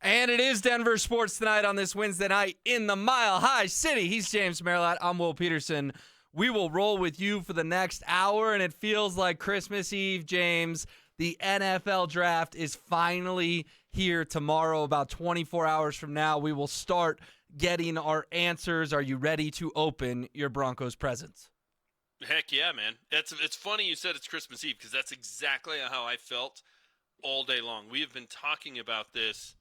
And it is Denver Sports Tonight on this Wednesday night in the Mile High City. He's James Merilatt. I'm Will Petersen. We will roll with you for the next hour, and it feels like Christmas Eve, James. The NFL draft is finally here tomorrow. About 24 hours from now, we will start getting our answers. Are you ready to open your Broncos presents? Heck yeah, man. It's funny you said it's Christmas Eve because that's exactly how I felt all day long. We have been talking about this.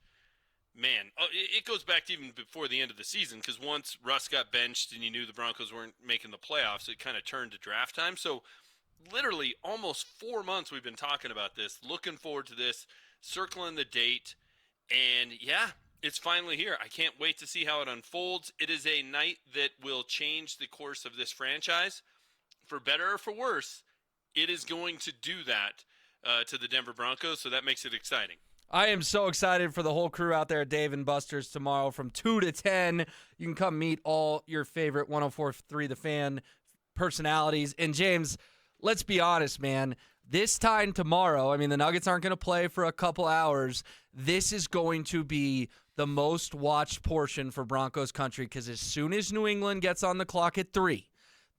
Man, it goes back to even before the end of the season because once Russ got benched and you knew the Broncos weren't making the playoffs, it kind of turned to draft time. So literally almost 4 months we've been talking about this, looking forward to this, circling the date, and yeah, it's finally here. I can't wait to see how it unfolds. It is a night that will change the course of this franchise. For better or for worse, it is going to do that to the Denver Broncos, so that makes it exciting. I am so excited for the whole crew out there at Dave & Buster's tomorrow from 2 to 10. You can come meet all your favorite 104.3 The Fan personalities. And, James, let's be honest, man. This time tomorrow, I mean, the Nuggets aren't going to play for a couple hours. This is going to be the most watched portion for Broncos Country because as soon as New England gets on the clock at 3,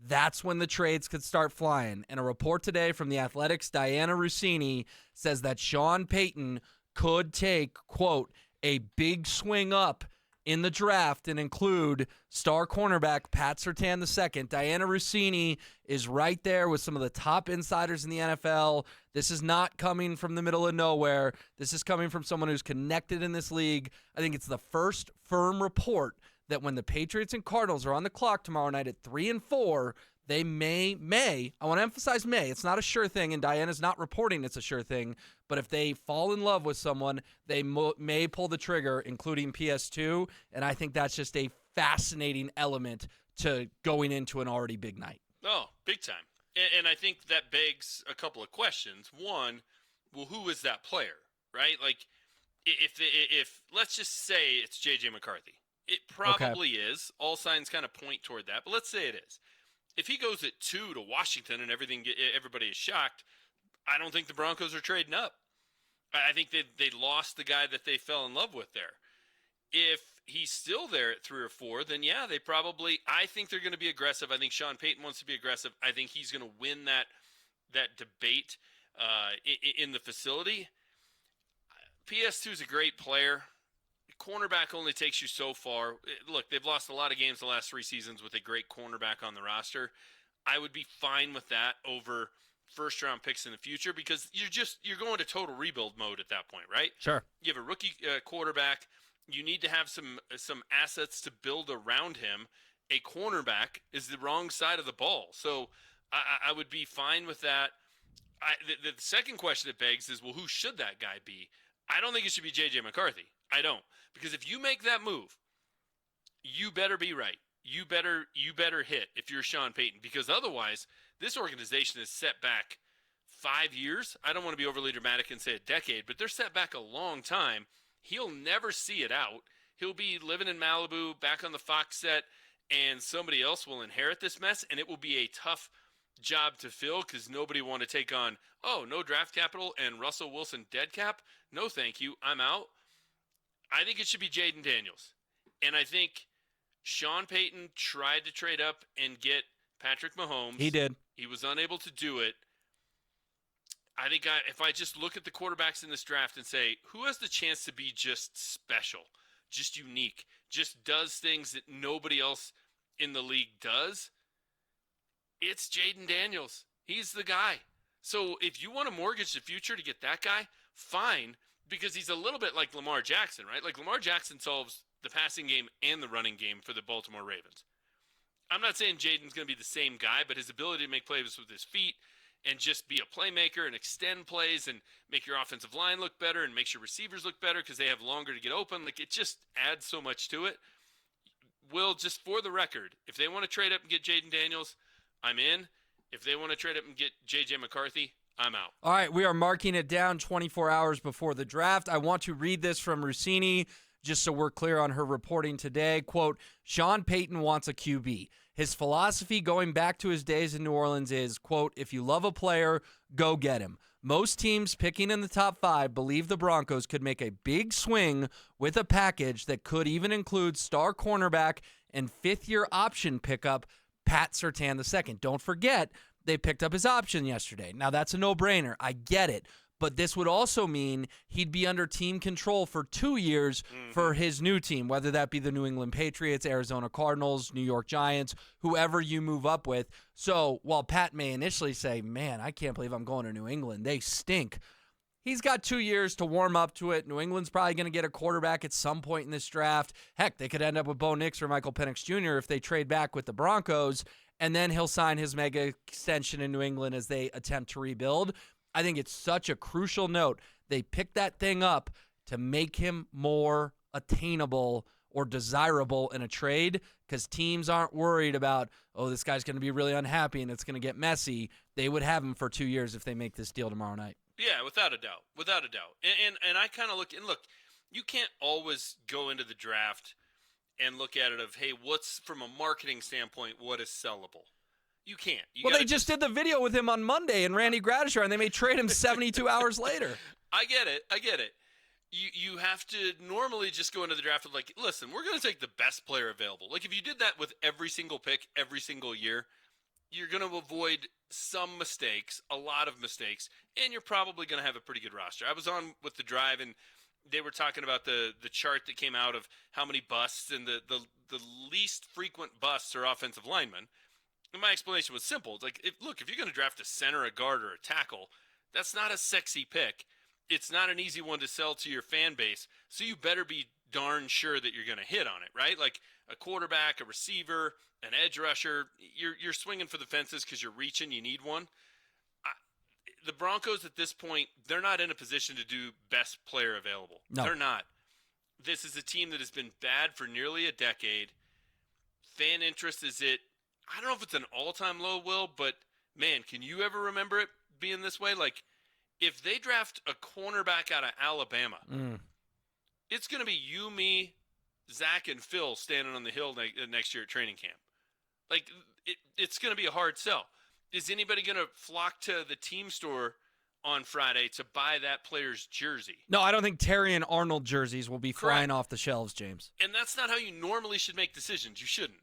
that's when the trades could start flying. And a report today from the Athletics' Diana Russini says that Sean Payton could take, quote, a big swing up in the draft and include star cornerback Pat Surtain II. Diana Russini is right there with some of the top insiders in the NFL. This is not coming from the middle of nowhere. This is coming from someone who's connected in this league. I think it's the first firm report that when the Patriots and Cardinals are on the clock tomorrow night at 3 and 4, they may, I want to emphasize may, it's not a sure thing, and Diana's not reporting it's a sure thing, but if they fall in love with someone, they may pull the trigger, including PS2, and I think that's just a fascinating element to going into an already big night. Oh, big time. And I think that begs a couple of questions. One, well, who is that player, right? Like, if let's just say it's J.J. McCarthy. It probably is. All signs kind of point toward that, but let's say it is. If he goes at 2 to Washington and everybody is shocked, I don't think the Broncos are trading up. I think they lost the guy that they fell in love with there. If he's still there at 3 or 4, then yeah, I think they're going to be aggressive. I think Sean Payton wants to be aggressive. I think he's going to win that debate in the facility. PS2 is a great player. Cornerback only takes you so far. Look, they've lost a lot of games the last 3 seasons with a great cornerback on the roster. I would be fine with that over first-round picks in the future because you're going to total rebuild mode at that point, right? Sure. You have a rookie quarterback. You need to have some assets to build around him. A cornerback is the wrong side of the ball. So I would be fine with that. The second question it begs is, well, who should that guy be? I don't think it should be J.J. McCarthy. I don't. Because if you make that move, you better be right. You better hit if you're Sean Payton. Because otherwise, this organization is set back 5 years. I don't want to be overly dramatic and say a decade, but they're set back a long time. He'll never see it out. He'll be living in Malibu, back on the Fox set, and somebody else will inherit this mess, and it will be a tough job to fill because nobody want to take on, no draft capital and Russell Wilson dead cap. No, thank you. I'm out. I think it should be Jaden Daniels. And I think Sean Payton tried to trade up and get Patrick Mahomes. He did. He was unable to do it. I think if I just look at the quarterbacks in this draft and say, who has the chance to be just special, just unique, just does things that nobody else in the league does, it's Jaden Daniels. He's the guy. So if you want to mortgage the future to get that guy, fine. Because he's a little bit like Lamar Jackson, right? Like Lamar Jackson solves the passing game and the running game for the Baltimore Ravens. I'm not saying Jaden's going to be the same guy, but his ability to make plays with his feet and just be a playmaker and extend plays and make your offensive line look better and makes your receivers look better because they have longer to get open. Like, it just adds so much to it. Will, just for the record, if they want to trade up and get Jaden Daniels, I'm in. If they want to trade up and get J.J. McCarthy, I'm out. All right, we are marking it down 24 hours before the draft. I want to read this from Russini. just so we're clear on her reporting today. Quote, Sean Payton wants a QB. His philosophy going back to his days in New Orleans is, quote, if you love a player, go get him. Most teams picking in the top 5 believe the Broncos could make a big swing with a package that could even include star cornerback and fifth-year option pickup Pat Surtain II. Don't forget, they picked up his option yesterday. Now, that's a no-brainer. I get it. But this would also mean he'd be under team control for 2 years for his new team, whether that be the New England Patriots, Arizona Cardinals, New York Giants, whoever you move up with. So while Pat may initially say, man, I can't believe I'm going to New England, they stink, he's got 2 years to warm up to it. New England's probably going to get a quarterback at some point in this draft. Heck, they could end up with Bo Nix or Michael Penix Jr. if they trade back with the Broncos, and then he'll sign his mega extension in New England as they attempt to rebuild. I think it's such a crucial note. They picked that thing up to make him more attainable or desirable in a trade because teams aren't worried about, oh, this guy's going to be really unhappy and it's going to get messy. They would have him for 2 years if they make this deal tomorrow night. Yeah, without a doubt. Without a doubt. And I kind of look, you can't always go into the draft and look at it of, hey, what's, from a marketing standpoint, what is sellable? You can't. They just did the video with him on Monday and Randy Gradishar, and they may trade him 72 hours later. I get it. You have to normally just go into the draft with, like, listen, we're going to take the best player available. Like, if you did that with every single pick, every single year, you're going to avoid some mistakes, a lot of mistakes, and you're probably going to have a pretty good roster. I was on with the drive, and they were talking about the chart that came out of how many busts, and the least frequent busts are offensive linemen. And my explanation was simple. It's like, if you're going to draft a center, a guard, or a tackle, that's not a sexy pick. It's not an easy one to sell to your fan base, so you better be darn sure that you're going to hit on it, right? Like a quarterback, a receiver, an edge rusher, you're swinging for the fences because you're reaching, you need one. The Broncos at this point, they're not in a position to do best player available. No. They're not. This is a team that has been bad for nearly a decade. Fan interest is I don't know if it's an all-time low, Will, but, man, can you ever remember it being this way? Like, if they draft a cornerback out of Alabama, it's going to be you, me, Zach, and Phil standing on the hill next year at training camp. Like, it's going to be a hard sell. Is anybody going to flock to the team store on Friday to buy that player's jersey? No, I don't think Terry and Arnold jerseys will be flying off the shelves, James. And that's not how you normally should make decisions. You shouldn't.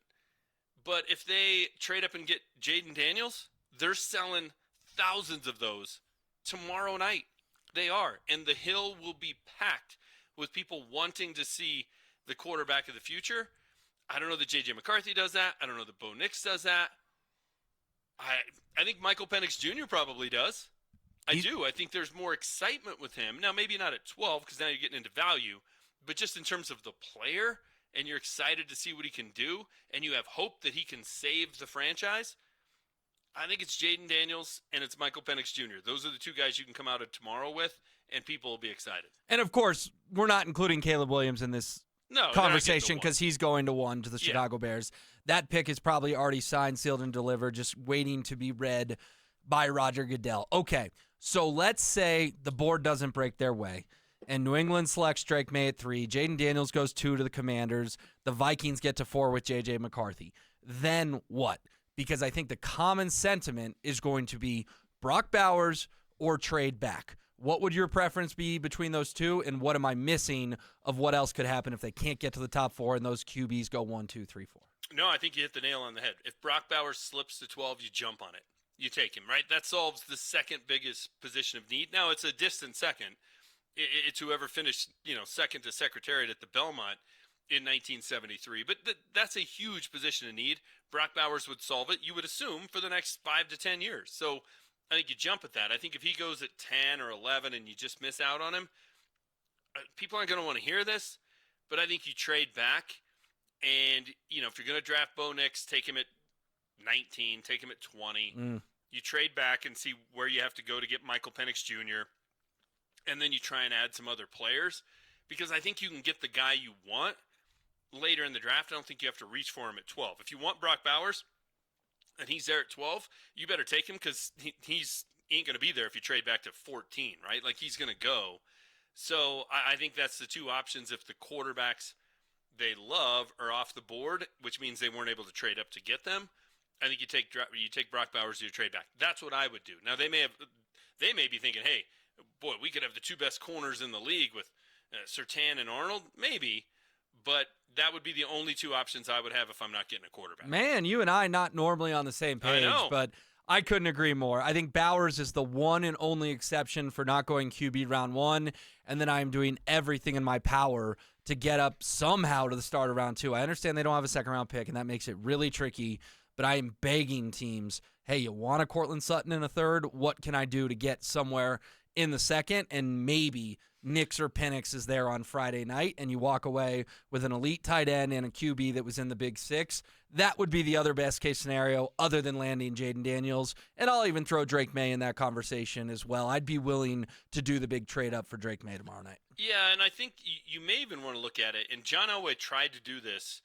But if they trade up and get Jaden Daniels, they're selling thousands of those tomorrow night. They are. And the hill will be packed with people wanting to see the quarterback of the future. I don't know that J.J. McCarthy does that. I don't know that Bo Nix does that. I think Michael Penix Jr. probably does. I do. I think there's more excitement with him. Now, maybe not at 12 because now you're getting into value. But just in terms of the player, and you're excited to see what he can do, and you have hope that he can save the franchise, I think it's Jaden Daniels and it's Michael Penix Jr. Those are the two guys you can come out of tomorrow with, and people will be excited. And, of course, we're not including Caleb Williams in this conversation because he's going to the Chicago Bears. That pick is probably already signed, sealed, and delivered, just waiting to be read by Roger Goodell. Okay, so let's say the board doesn't break their way, and New England selects Drake May at 3. Jaden Daniels goes 2 to the Commanders. The Vikings get to 4 with J.J. McCarthy. Then what? Because I think the common sentiment is going to be Brock Bowers or trade back. What would your preference be between those two, and what am I missing of what else could happen if they can't get to the top 4 and those QBs go 1, 2, 3, 4? No, I think you hit the nail on the head. If Brock Bowers slips to 12, you jump on it. You take him, right? That solves the second biggest position of need. Now, it's a distant second. It's whoever finished, second to Secretariat at the Belmont in 1973. But that's a huge position of need. Brock Bowers would solve it, you would assume, for the next 5 to 10 years. So I think you jump at that. I think if he goes at 10 or 11 and you just miss out on him, people aren't going to want to hear this, but I think you trade back. And, if you're going to draft Bo Nix, take him at 19, take him at 20. You trade back and see where you have to go to get Michael Penix Jr., and then you try and add some other players, because I think you can get the guy you want later in the draft. I don't think you have to reach for him at 12. If you want Brock Bowers and he's there at 12, you better take him, because he's ain't going to be there if you trade back to 14, right? Like, he's going to go. So I think that's the two options if the quarterbacks they love are off the board, which means they weren't able to trade up to get them. I think you take Brock Bowers to your trade back. That's what I would do. Now they may be thinking, hey, boy, we could have the two best corners in the league with Surtain and Arnold, maybe, but that would be the only two options I would have if I'm not getting a quarterback. Man, you and I not normally on the same page, I know. But I couldn't agree more. I think Bowers is the one and only exception for not going QB round 1, and then I'm doing everything in my power to get up somehow to the start of round 2. I understand they don't have a second-round pick, and that makes it really tricky, but I am begging teams, hey, you want a Courtland Sutton in a third? What can I do to get somewhere in the second? And maybe Nix or Penix is there on Friday night, and you walk away with an elite tight end and a QB that was in the Big Six. That would be the other best-case scenario other than landing Jaden Daniels. And I'll even throw Drake May in that conversation as well. I'd be willing to do the big trade-up for Drake May tomorrow night. Yeah, and I think you may even want to look at it. And John Elway tried to do this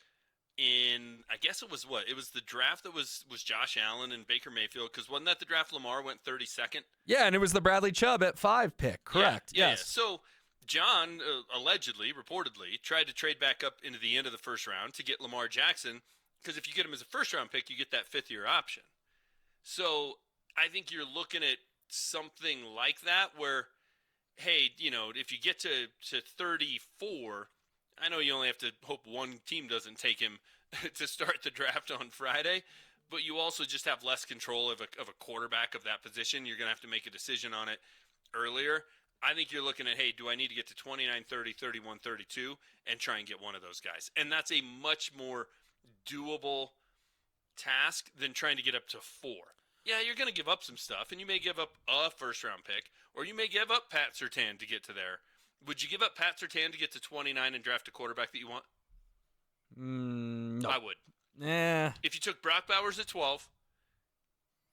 in, I guess it was what? It was the draft that was Josh Allen and Baker Mayfield, because wasn't that the draft Lamar went 32nd? Yeah, and it was the Bradley Chubb at 5 pick, correct? Yeah, yes. Yeah. So John, reportedly, tried to trade back up into the end of the first round to get Lamar Jackson, because if you get him as a first-round pick, you get that fifth-year option. So I think you're looking at something like that where, hey, if you get to 34, I know you only have to hope one team doesn't take him to start the draft on Friday, but you also just have less control of a quarterback of that position. You're going to have to make a decision on it earlier. I think you're looking at, hey, do I need to get to 29, 30, 31, 32 and try and get one of those guys? And that's a much more doable task than trying to get up to 4. Yeah, you're going to give up some stuff, and you may give up a first-round pick, or you may give up Pat Surtain to get to there. Would you give up Pat Surtain to get to 29 and draft a quarterback that you want? No. I would. Yeah. If you took Brock Bowers at 12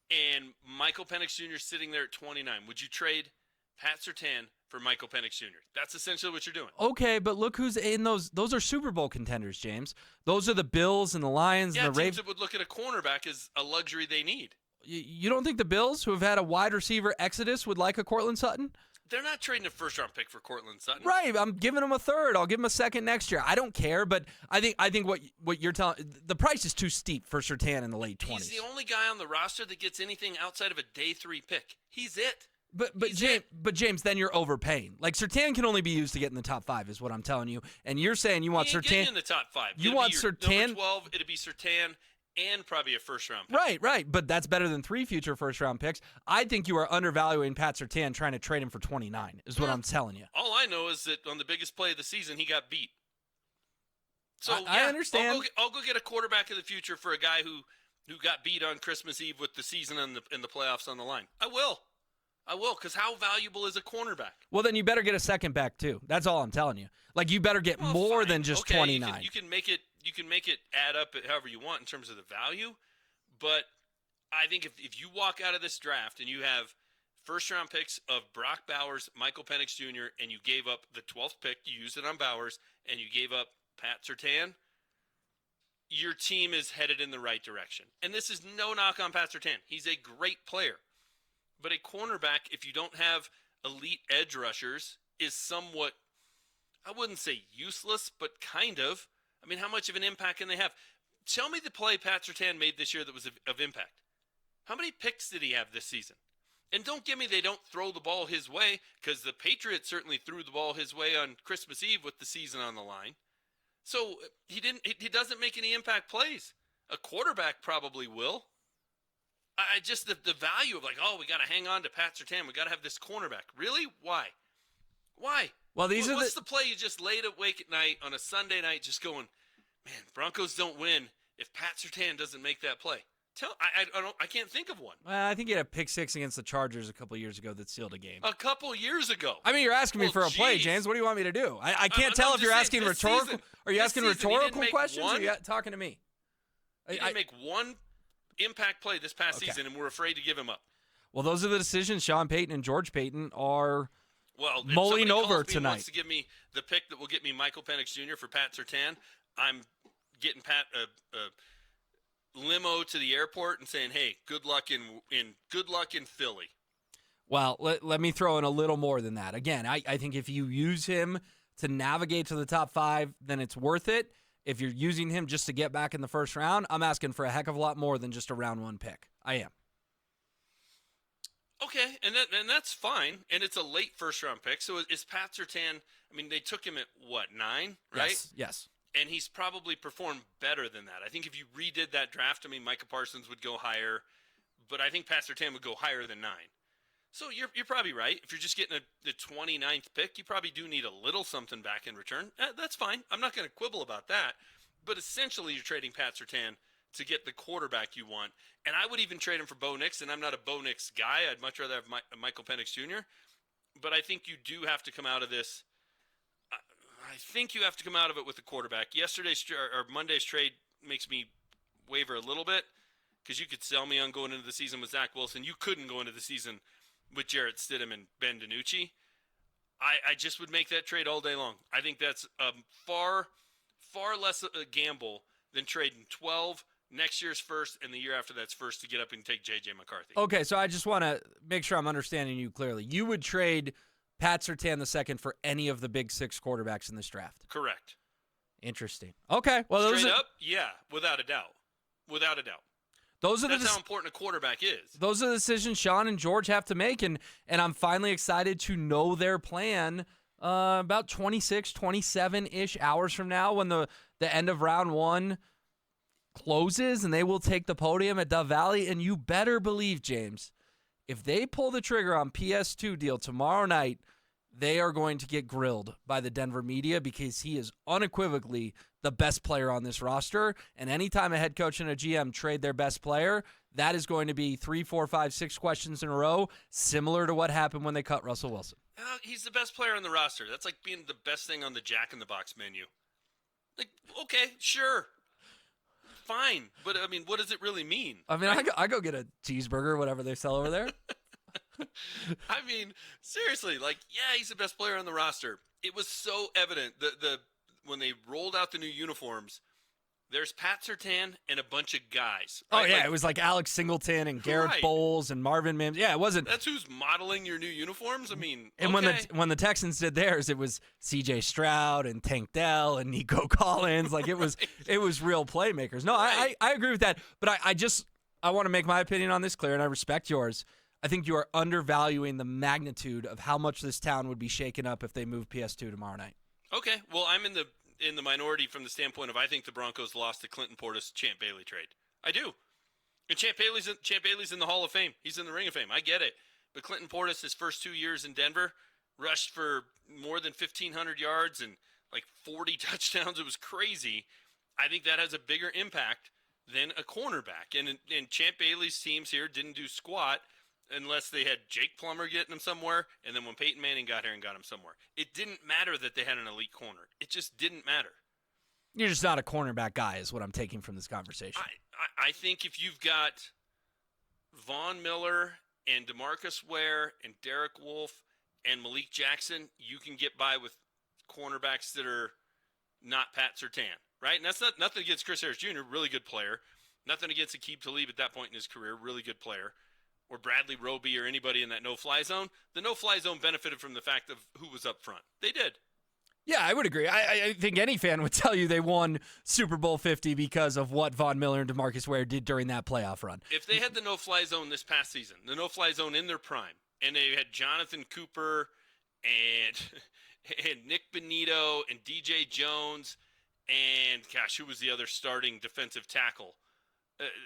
and Michael Penix Jr. sitting there at 29, would you trade Pat Surtain for Michael Penix Jr.? That's essentially what you're doing. Okay, but look who's in those. Those are Super Bowl contenders, James. Those are the Bills and the Lions and the teams Ravens. that would look at a cornerback as a luxury they need. You don't think the Bills, who have had a wide receiver exodus, would like a Courtland Sutton? They're not trading a first-round pick for Courtland Sutton. Right. I'm giving him a third. I'll give him a second next year. I don't care, but I think what you're telling, the price is too steep for Surtain in the late 20s. He's the only guy on the roster that gets anything outside of a day 3 pick. He's it. But James, then you're overpaying. Like Surtain can only be used to get in the top 5, is what I'm telling you. And you're saying you want Surtain in the top 5. You want Surtain? Number 12. It'd be Surtain and probably a first-round pick. Right. But that's better than 3 future first-round picks. I think you are undervaluing Pat Surtain trying to trade him for 29, is what I'm telling you. All I know is that on the biggest play of the season, he got beat. So I understand. I'll go get a quarterback of the future for a guy who got beat on Christmas Eve with the season and the playoffs on the line. I will, because how valuable is a cornerback? Well, then you better get a second back, too. That's all I'm telling you. Like, you better get more than just 29. You can make it add up however you want in terms of the value, but I think if you walk out of this draft and you have first-round picks of Brock Bowers, Michael Penix Jr., and you gave up the 12th pick, you used it on Bowers, and you gave up Pat Surtain, your team is headed in the right direction. And this is no knock on Pat Surtain. He's a great player. But a cornerback, if you don't have elite edge rushers, is somewhat, I wouldn't say useless, but kind of. I mean, how much of an impact can they have? Tell me the play Pat Surtain made this year that was of impact. How many picks did he have this season? And don't give me they don't throw the ball his way, because the Patriots certainly threw the ball his way on Christmas Eve with the season on the line. So he doesn't make any impact plays. A quarterback probably will. I just the value of we got to hang on to Pat Surtain. We got to have this cornerback. Really? Why? Well, what's the play you just laid awake at night on a Sunday night, just going, man, Broncos don't win if Pat Surtain doesn't make that play. I can't think of one. Well, I think he had a pick 6 against the Chargers a couple years ago that sealed a game. A couple years ago. I mean, you're asking me for a play, James. What do you want me to do? I can't tell if you're asking rhetorical. Are you asking rhetorical questions? Or are you talking to me? He didn't make one impact play this past season, and we're afraid to give him up. Well, those are the decisions Sean Payton and George Payton are mulling over tonight. Wants to give me the pick that will get me Michael Penix Jr. for Pat Surtain. I'm getting Pat a limo to the airport and saying, "Hey, good luck in Philly." Well, let me throw in a little more than that. Again, I think if you use him to navigate to the top 5, then it's worth it. If you're using him just to get back in the first round, I'm asking for a heck of a lot more than just a round 1 pick. I am. Okay, and that's fine, and it's a late first-round pick. So is Pat Surtain, I mean, they took him at, 9, right? Yes. And he's probably performed better than that. I think if you redid that draft, I mean, Micah Parsons would go higher, but I think Pat Surtain would go higher than 9. So you're probably right. If you're just getting the 29th pick, you probably do need a little something back in return. That's fine. I'm not going to quibble about that. But essentially, you're trading Pat Surtain to get the quarterback you want. And I would even trade him for Bo Nix, and I'm not a Bo Nix guy. I'd much rather have Michael Penix Jr. But I think you do have to come out of this. I think you have to come out of it with the quarterback. Monday's trade makes me waver a little bit because you could sell me on going into the season with Zach Wilson. You couldn't go into the season with Jarrett Stidham and Ben DiNucci. I just would make that trade all day long. I think that's far less a gamble than trading 12 next year's first and the year after that's first to get up and take J.J. McCarthy. Okay, so I just want to make sure I'm understanding you clearly. You would trade Pat Surtain II for any of the big 6 quarterbacks in this draft? Correct. Interesting. Okay. Well, Straight up, yeah, without a doubt. Without a doubt. That's how important a quarterback is. Those are the decisions Sean and George have to make, and I'm finally excited to know their plan about 26, 27-ish hours from now when the end of round 1 closes and they will take the podium at Dove Valley. And you better believe, James, if they pull the trigger on PS2 deal tomorrow night, they are going to get grilled by the Denver media because he is unequivocally the best player on this roster. And anytime a head coach and a GM trade their best player, that is going to be 3, 4, 5, 6 questions in a row, similar to what happened when they cut Russell Wilson. He's the best player on the roster. That's like being the best thing on the Jack in the Box menu. Like, okay, sure. Fine. But, I mean, what does it really mean? I mean, right? I go get a cheeseburger, whatever they sell over there. I mean, seriously, like, yeah, he's the best player on the roster. It was so evident when they rolled out the new uniforms, there's Pat Surtain and a bunch of guys. Right? Oh, yeah, it was like Alex Singleton and Garrett Bolles and Marvin Mims. Yeah, it wasn't. That's who's modeling your new uniforms? I mean, and okay. when the Texans did theirs, it was C.J. Stroud and Tank Dell and Nico Collins. Like, it was real playmakers. No, right. I agree with that. But I want to make my opinion on this clear, and I respect yours. I think you are undervaluing the magnitude of how much this town would be shaken up if they move PS2 tomorrow night. Okay, well, I'm in the minority from the standpoint of I think the Broncos lost the Clinton Portis Champ Bailey trade. I do. And Champ Bailey's in the Hall of Fame. He's in the Ring of Fame. I get it. But Clinton Portis, his first 2 years in Denver, rushed for more than 1,500 yards and like 40 touchdowns. It was crazy. I think that has a bigger impact than a cornerback. And Champ Bailey's teams here didn't do squat unless they had Jake Plummer getting them somewhere, and then when Peyton Manning got here and got him somewhere. It didn't matter that they had an elite corner. It just didn't matter. You're just not a cornerback guy is what I'm taking from this conversation. I think if you've got Von Miller and DeMarcus Ware and Derek Wolfe and Malik Jackson, you can get by with cornerbacks that are not Pat Surtain, right? And that's nothing against Chris Harris Jr., really good player. Nothing against Aqib Talib at that point in his career, really good player. Or Bradley Roby or anybody in that no-fly zone. The no-fly zone benefited from the fact of who was up front. They did. Yeah, I would agree. I think any fan would tell you they won Super Bowl 50 because of what Von Miller and DeMarcus Ware did during that playoff run. If they had the no-fly zone this past season, the no-fly zone in their prime, and they had Jonathan Cooper and Nick Benito and DJ Jones and, gosh, who was the other starting defensive tackle?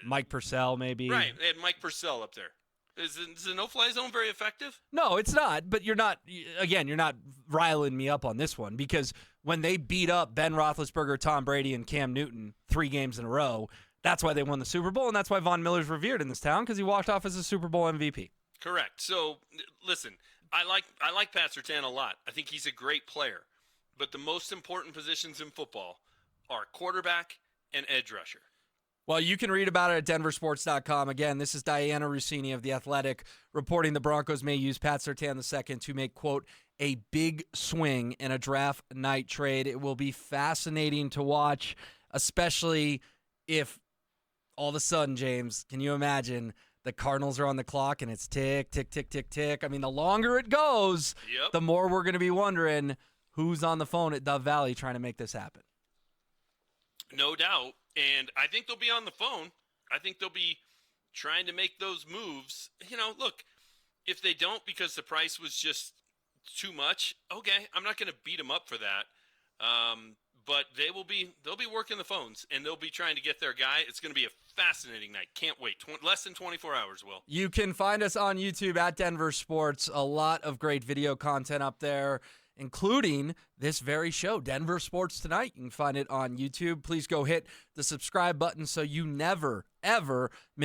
Mike Purcell, maybe. Right, they had Mike Purcell up there. Is the no-fly zone very effective? No, it's not. But you're not riling me up on this one because when they beat up Ben Roethlisberger, Tom Brady, and Cam Newton 3 games in a row, that's why they won the Super Bowl, and that's why Von Miller's revered in this town because he walked off as a Super Bowl MVP. Correct. So, listen, I like Pat Surtain a lot. I think he's a great player. But the most important positions in football are quarterback and edge rusher. Well, you can read about it at denversports.com. Again, this is Diana Rossini of The Athletic reporting the Broncos may use Pat Surtain II to make, quote, a big swing in a draft night trade. It will be fascinating to watch, especially if all of a sudden, James, can you imagine the Cardinals are on the clock, and it's tick, tick, tick, tick, tick. I mean, the longer it goes, the more we're going to be wondering who's on the phone at Dove Valley trying to make this happen. No doubt. And I think they'll be on the phone. I think they'll be trying to make those moves. Look, if they don't because the price was just too much, okay, I'm not going to beat them up for that. But they'll be working the phones, and they'll be trying to get their guy. It's going to be a fascinating night. Can't wait. Less than 24 hours, Will. You can find us on YouTube at Denver Sports. A lot of great video content up there, including this very show, Denver Sports Tonight. You can find it on YouTube. Please go hit the subscribe button so you never, ever miss